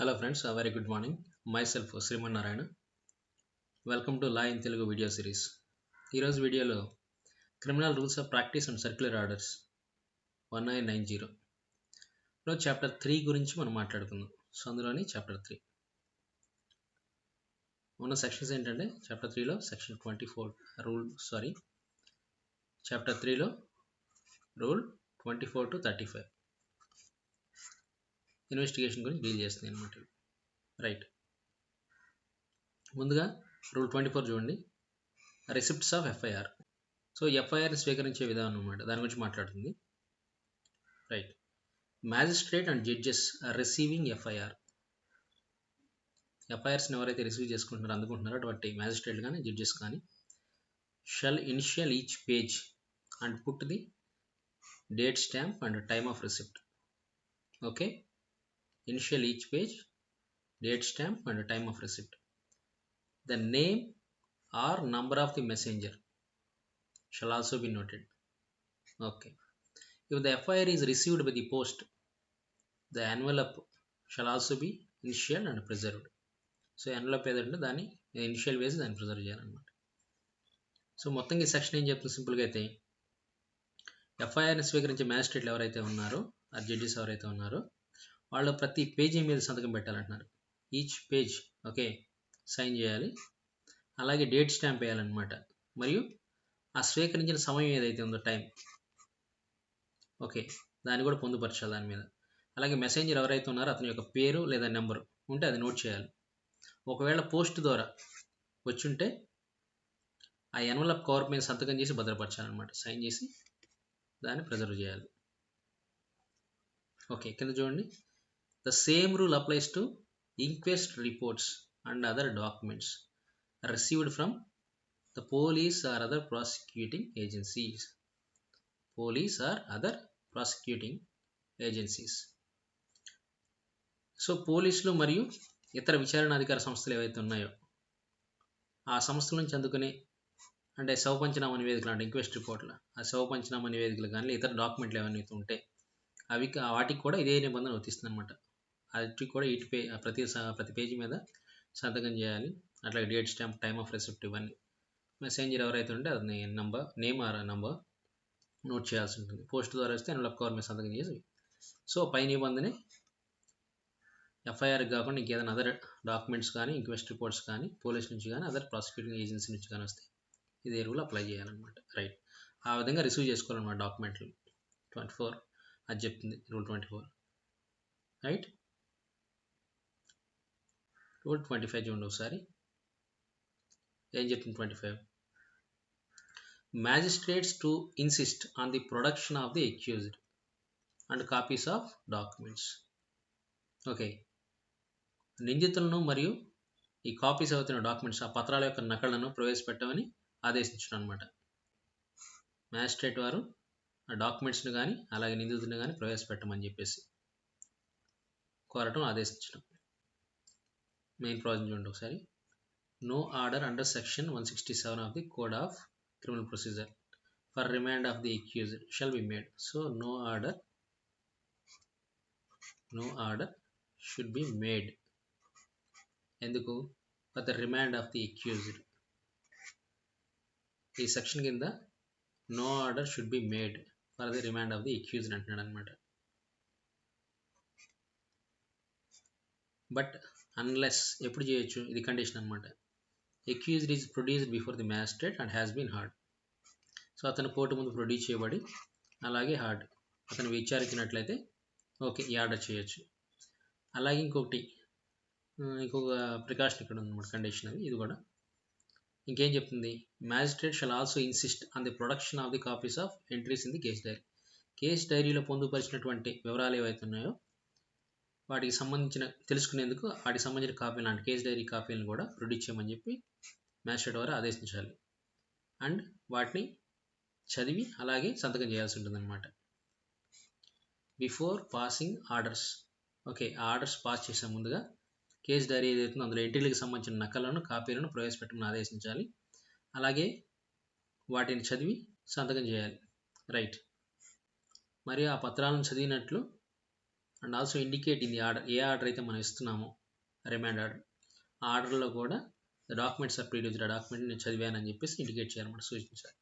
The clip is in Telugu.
Hello friends, a very good morning. Myself Sriman Narayana. Welcome to Law in Telugu video series. ఈరోజు వీడియోలో criminal rules of practice and circular orders 1990లో చాప్టర్ 3 గురించి మనం మాట్లాడుకుందాం. సో అందులోని చాప్టర్ 3 ఉన్న సెక్షన్స్ ఏంటంటే చాప్టర్ 3లో సెక్షన్ 24 చాప్టర్ 3లో రూల్ 24 to 35 ఇన్వెస్టిగేషన్ గురించి డీల్ చేస్తుంది అనమాట. రైట్, ముందుగా రూల్ 24 చూడండి, రిసిప్ట్స్ ఆఫ్ ఎఫ్ఐఆర్. సో ఎఫ్ఐఆర్ని స్వీకరించే విధానం అనమాట, దాని గురించి మాట్లాడుతుంది. Right, magistrate and judges are receiving FIR. ఎఫ్ఐఆర్స్ని ఎవరైతే రిసీవ్ చేసుకుంటున్నారో అందుకుంటున్నారో అటువంటి మ్యాజిస్ట్రేట్ కానీ జడ్జెస్ కానీ shall initial each page and put the date stamp and time of receipt. Okay, initial each page, date stamp and time of receipt. The name or number of the messenger shall also be noted. Okay, if the FIR is received by the post, the envelope shall also be initialed and preserved. So envelope ఏదంటే దాన్ని ఇనిషియల్ వేసి దాన్ని ప్రిజర్వ్ చేయాలన్నమాట. సో మొత్తంగా ఈ సెక్షన్ ఏం చెప్తుంది సింపుల్గా అయితే, ఎఫ్ఐఆర్ని స్వీకరించే మ్యాజిస్ట్రేట్లు ఎవరైతే ఉన్నారో, ఆ జడ్జెస్ ఎవరైతే ఉన్నారో వాళ్ళు ప్రతి పేజీ మీద సంతకం పెట్టాలంటున్నారు. ఈచ్ పేజ్ ఓకే సైన్ చేయాలి, అలాగే డేట్ స్టాంప్ వేయాలన్నమాట, మరియు ఆ స్వీకరించిన సమయం ఏదైతే ఉందో టైం ఓకే దాన్ని కూడా పొందుపరచాలి దాని మీద. అలాగే మెసెంజర్ ఎవరైతే ఉన్నారో అతని యొక్క పేరు లేదా నెంబరు ఉంటే అది నోట్ చేయాలి. ఒకవేళ పోస్ట్ ద్వారా వచ్చుంటే ఆ ఎన్వలప్ కవర్ మీద సంతకం చేసి భద్రపరచాలన్నమాట, సైన్ చేసి దాన్ని ప్రిజర్వ్ చేయాలి. ఓకే, కింద చూడండి, the same rule applies to inquest reports and other documents received from the police or other prosecuting agencies. Police or other prosecuting agencies. So పోలీసులు మరియు ఇతర విచారణాధికార సంస్థలు ఏవైతే ఉన్నాయో ఆ సంస్థల నుంచి అందుకునే అంటే శవ పంచనామా నివేదికలు అంటే ఇంక్వెస్ట్ రిపోర్ట్లు, ఆ శవ పంచనామా నివేదికలు కానీ ఇతర డాక్యుమెంట్లు ఏవైతే ఉంటే అవి వాటికి కూడా ఇదే నిబంధన వర్తిస్తుంది అనమాట. అది కూడా ప్రతి పేజీ మీద సంతకం చేయాలి. అట్లాగే date stamp, time of receipt ఇవన్నీ. మెసెంజర్ ఎవరైతే ఉంటే అది నేమ్ ఆర్ నంబర్ నోట్ చేయాల్సి ఉంటుంది. పోస్ట్ ద్వారా వస్తే ఎన్వలప్ కవర్ మీద సంతకం చేసి. సో పై నిబంధనే ఎఫ్ఐఆర్ కాకుండా ఇంకేదైనా అదర్ డాక్యుమెంట్స్ కానీ ఇంక్వెస్ట్ రిపోర్ట్స్ కానీ పోలీస్ నుంచి కానీ అదర్ ప్రాసిక్యూటింగ్ ఏజెన్సీ నుంచి కానీ వస్తే ఇదే రూల్ అప్లై చేయాలన్నమాట. రైట్, ఆ విధంగా రిసీవ్ చేసుకోవాలన్నమాట డాక్యుమెంట్లు. 24 అది చెప్తుంది రూల్ 24. రైట్, రూల్ 25 చూడండి ఒకసారి ఏం చెప్తుంది. 25, magistrates to insist on the production of the accused and copies of documents. Okay, నిందితులను మరియు ఈ కాపీస్ అవుతున్న డాక్యుమెంట్స్ ఆ పత్రాల యొక్క నకళ్లను ప్రవేశపెట్టమని ఆదేశించడం అనమాట. మ్యాజిస్ట్రేట్ వారు ఆ డాక్యుమెంట్స్ని కానీ అలాగే నిందితులను కానీ ప్రవేశపెట్టమని చెప్పేసి కోరటం, ఆదేశించడం. మెయిన్ ప్రావిజన్ చూడండి ఒకసారి, no order under section 167 of the code of criminal procedure for remand of the accused shall be made. So no order should be made. ఎందుకు? For the remand of the accused. ఈ సెక్షన్ కింద no order should be made for the remand of the accused అంటున్నాడు అనమాట. బట్ అన్లెస్ ఎప్పుడు చేయొచ్చు, ఇది కండిషన్ అనమాట. Accused is produced before the magistrate and has been heard. So అతను కోర్టు ముందు ప్రొడ్యూస్ చేయబడి అలాగే హర్డ్ అతను విచారించినట్లయితే ఓకే ఈ ఆర్డర్ చేయొచ్చు. అలాగే ఇంకొక ప్రికాషన్ ఇక్కడ ఉందన్నమాట, కండిషన్ అది. ఇది కూడా ఇంకేం చెప్తుంది, magistrate shall also insist on the production of the copies of entries in the case dairy. Case డైరీలో పొందుపరిచినటువంటి వివరాలు ఏవైతే ఉన్నాయో వాటికి తెలుసుకునేందుకు వాటికి సంబంధించిన కాపీలు లాంటి కేస్ డైరీ కాపీలను కూడా ప్రొడ్యూస్ చేయమని చెప్పి మ్యాజిస్ట్రేట్ వారు ఆదేశించాలి. అండ్ వాటిని చదివి అలాగే సంతకం చేయాల్సి ఉంటుందన్నమాట before passing orders. Okay, orders pass చేసే ముందుగా కేస్ డైరీ ఏదైతుందో అందులో ఎంట్రీలకు సంబంధించిన నకలను కాపీలను ప్రవేశపెట్టమని ఆదేశించాలి. అలాగే వాటిని చదివి సంతకం చేయాలి. రైట్, మరియు ఆ పత్రాలను చదివినట్లు and also indicate in the order, ఏ ఆర్డర్ అయితే మనం ఇస్తున్నామో రిమైండ్ ఆర్డర్, ఆ ఆర్డర్లో కూడా ద డాక్యుమెంట్స్ ఆర్ ప్రీడ్యూస్డ్, ఆ డాక్యుమెంట్ నేను చదివానని చెప్పేసి ఇండికేట్ చేయాలన్నమాట, సూచించాలి.